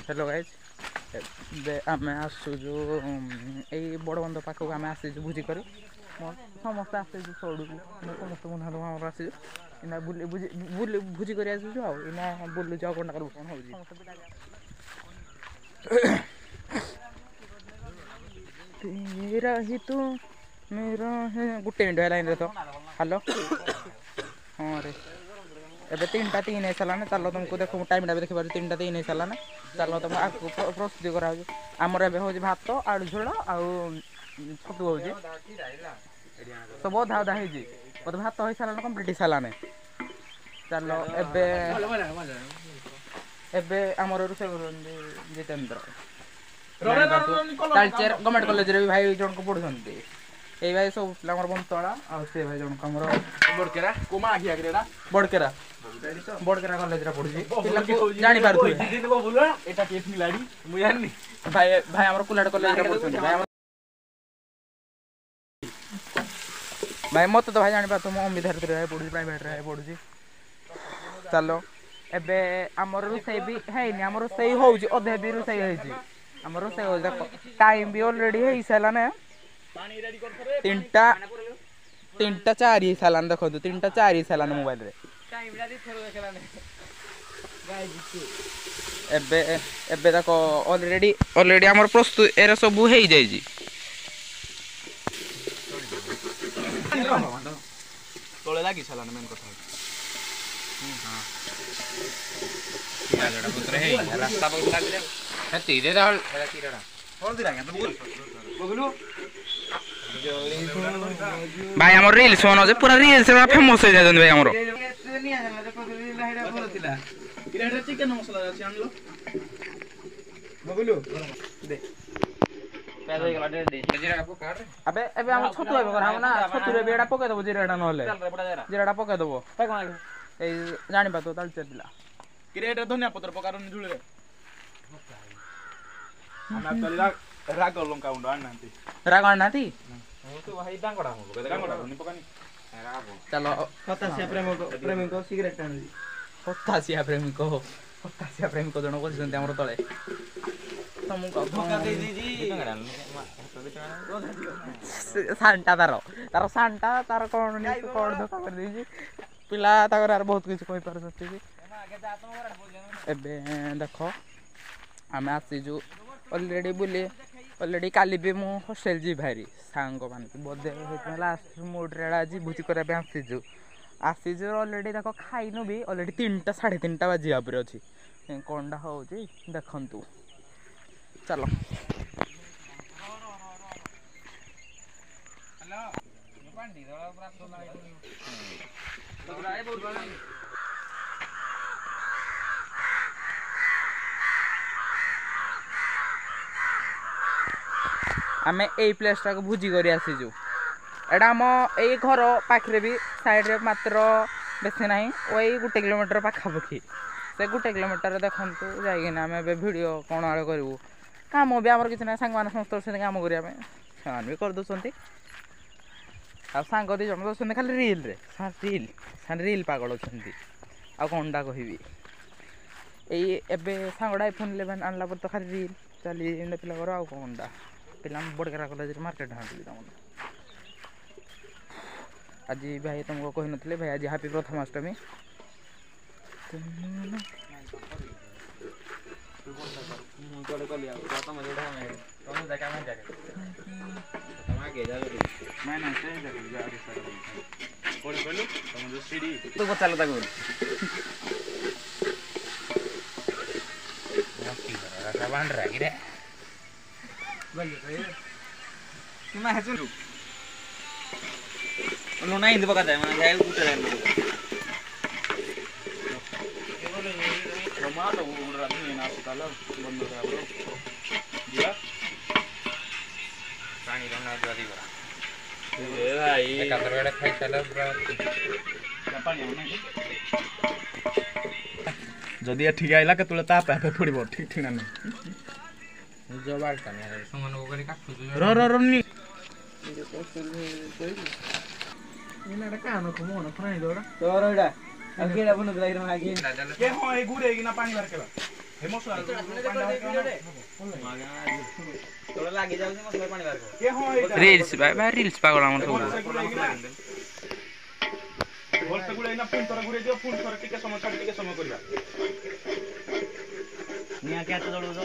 hello guys आम आसुचु यही बड़ बंध पाखक आम आसीचु भोजी कर समस्त आसीचु सौड़ू समस्त बंधुबांधव आम आसीचु इना भोजी कर आसीचु आना बुलुचु आ कौन कौन हो तेरा ही तू मेरा है गोटे मिनट लाइन रे तो हेलो हाँ रे एबे 3टा 3 है सालाने चलो तुमको देखो टाइम टा देखि पार 3टा 3 है सालाने चलो तुम आगु प्रस्तुति करा हो आमर एबे हो भात आलू झोल आ छतु हो सब अधा अधा हो भात हो साराने कम्प्लीट हो साराने चलो एबे एबे आमर रोषे जितेन्द्र तालचेर गवर्नमेंट कॉलेज रे भाई जन को पढ़ुछंती ए भाई सब पिलामर बंतला आ से भाई जन हमर बडकेरा कोमा आगिया करेरा बडकेरा बडकेरा कॉलेज रे पढ़ुची पिला को जानि पारथु दिन को बोल एटा के खिलाड़ी मु जाननी भाई भाई हमर कुलाड कॉलेज रे पढ़ुछंती भाई मत तो भाई जानि पारथु मो अम्बिधार रे पढ़ुची प्राइवेट रे पढ़ुची चलो एबे हमर रुसई भी हैनी हमर रुसई होउची अधे भी रुसई हैची हमर रुसई हो देखो टाइम भी ऑलरेडी है इसाला ने 3टा 4 ही सालान देखो 3टा 4 ही सालान मोबाइल रे टाइम रा थोर देखला ने गाइस एबे एबे देखो ऑलरेडी हमर प्रस्तुत एरा सब हेई जाई जी तोले लागी सालान मेन कथा हां तीरा जडा पुत्र हे रास्ता पर लाग रे हे तीरे रहल एरा तीरा कौन तीरा के तो बगलू भाई हमर रील्स बनो जे पूरा रील्स में फेमस हो जाजन भाई हमरो इरा चिकन मसाला अछि आनलो बगलू दे पैदा गला दे जीराटा पका रे अबे एबे हम छतु एबे कर हम ना छतु रे बेडा पके दबो जीराटा नहले जीराटा पके दबो ए जानि बा तो ताल चला किरेटा धनिया पत्र पकारन झुले रे हम तलिला राग लंका उंडो आननांती राग आननांती तो भाई डांगडा हो डांगडा नि पकानी राग चलो हतासिया प्रेमी को सिगरेट टान दी हतासिया प्रेमी को जण बसिसंती हमर तळे तुमको धोखा दे दीजी सांटा तारो सांटा तार कोन धोखा कर दीजी पिला ताकर बहुत कुछ कहि पार सती एबे देखो आमे आसी जो ऑलरेडी बुले ऑलरेडी काली भी मु हॉस्टल जी भारी सांग मान बदे होतला लास्ट मोड रे आज भूति करे बे आसी जो ऑलरेडी देखो खाइनु भी ऑलरेडी 3टा 3:30 बाजिया पर अछि कोंडा होउची देखंतु चलो हेलो पांडी रो प्राप्त नाही तो राय बोल आमे ए प्लेस टा को भुजी करी आसीजु एडा हम ए घर पाखरे भी साइड रे मात्र बेसी नाही ओई 1 किलोमीटर पाखा पखी से 1 किलोमीटर देखंतु जाई ना आमे बे वीडियो कोन आले करबू काम भी हमर किछ ना संग मान संस्तर से काम करिया में सान भी कर दोसंती आ संग दी जन दोसंती खाली रील रील पागल छंती आ कोनडा कहिबी ए एबे संगडा आईफोन 11 आनला पर तो खाली रील चली ने पिला कर आ कोनडा पिला बडकेरा कॉलेज मार्केट हांती तमन आज भाई तुमको कहि नथले भाई आज हैप्पी प्रथमाष्टमी तोड़े को लिया तो मजे उठा मैं तुम जाके मैं जाके तुम आगे जा रे मैं से जा रे सर कोड़ी बोलू तुम जो सीढ़ी तो को चलता को मस्ती कर रहा बांध रहा गिरे भाई तुम है सुन लो नहीं इंद बका जाए मैं जाए उठे रहे टमाटो उड़ा नहीं ना सुकाला बंद करा ब्रो दिया पानी रंगा जल्दी करा ए भाई एक अंदर खाई चला ब्रो पानी नहीं जदी ठीक आइला के तुले ताप पे पड़िबो ठीक ना नहीं जबाल काने समान को करी काटु रो नी इना कानो को मोन फ्राई दोड़ा तोरडा अगेला बन गइर मागे के हो ए गुरे कि ना पानी भर केला ରିଲ୍ସ ଭାଇ ରିଲ୍ସ ପାଗଳ ଆମର ସବୁ ଭଲସେ ଗୁଳେଇନା ପୁଣି ଥରେ ଘୁରେଇ ଦିଅ ପୁଣି ଥରେ ଟିକେ ସମୟ ଛାଡ଼ି ଟିକେ ସମୟ କରିବା ନିଆଁ କେତେ ଜଳୁଛ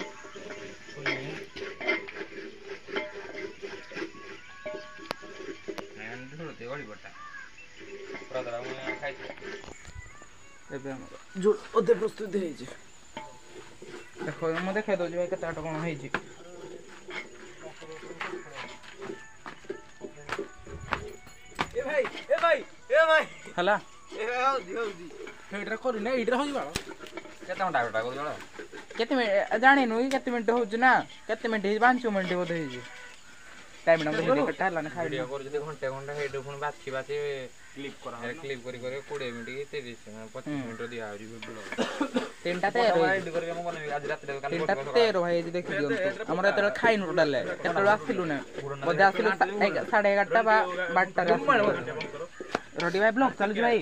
ଏବେ ଆମର ଯୋଉ ଅଧେ ପ୍ରସ୍ତୁତି ହେଇଛି ଦେଖ ମୁଁ ଦେଖାଇ ଦେଉଛି ଭାଇ କେତେ ବାଟ କ'ଣ ହେଇଛି ହେଲା ଏଇଟା କରିନି ଏଇଟା ହଉଛି ବାଳ କେତେ ଘଣ୍ଟା ଘଣ୍ଟା କରୁଛ କେତେ ମିନିଟ୍ ଜାଣିନୁ କି କେତେ ମିନିଟ୍ ହେଉଛି ନା କେତେ ମିନିଟ୍ ହେଇଛି 5 ମିନିଟ୍ ବୋଧେ ହେଇଛି ଟାଇମ୍ ଟା ଭିଡ଼ିଓ କେଟା ହେଲାନି ଭିଡ଼ିଓ କରୁଛି ଘଣ୍ଟେ ଘଣ୍ଟେ ହେଇଠୁ ପୁଣି ବାଛି ବାଛି କ୍ଲିପ୍ କରି 20 ମିନିଟ୍ 30 25 ମିନିଟ୍ ଦିଆହେଉଛି 3ଟା 13 ଭାଇ ହେଇଛି ଦେଖି ଦିଅନ୍ତୁ ଆମର ଏତେବେଳେ ଖାଇନୁ ଟୋଟାଲ କେତେବେଳେ ଆସିଲୁ ନା ବୋଧେ ଆସିଲୁ 11:30 ବା 12ଟାରେ ରଟି ଭାଇ ବ୍ଲଗ୍ ଚାଲୁଛି ଭାଇ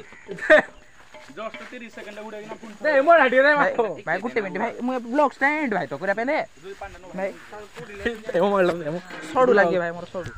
ଜଷ୍ଟ 30 ସେକେଣ୍ଡ ଗୁଡେଇକିନା ପୁଣି ଭାଇ ଗୋଟେ ମିନିଟ୍ ଭାଇ ମୁଁ ବ୍ଲଗ୍ ଷ୍ଟାଣ୍ଡ ଭାଇ ତ କରିବା ପାଇଁ ଦେ ଭାଇ ସଡ଼ୁ ଲାଗେ ଭାଇ ମୋର ସଡ଼ୁ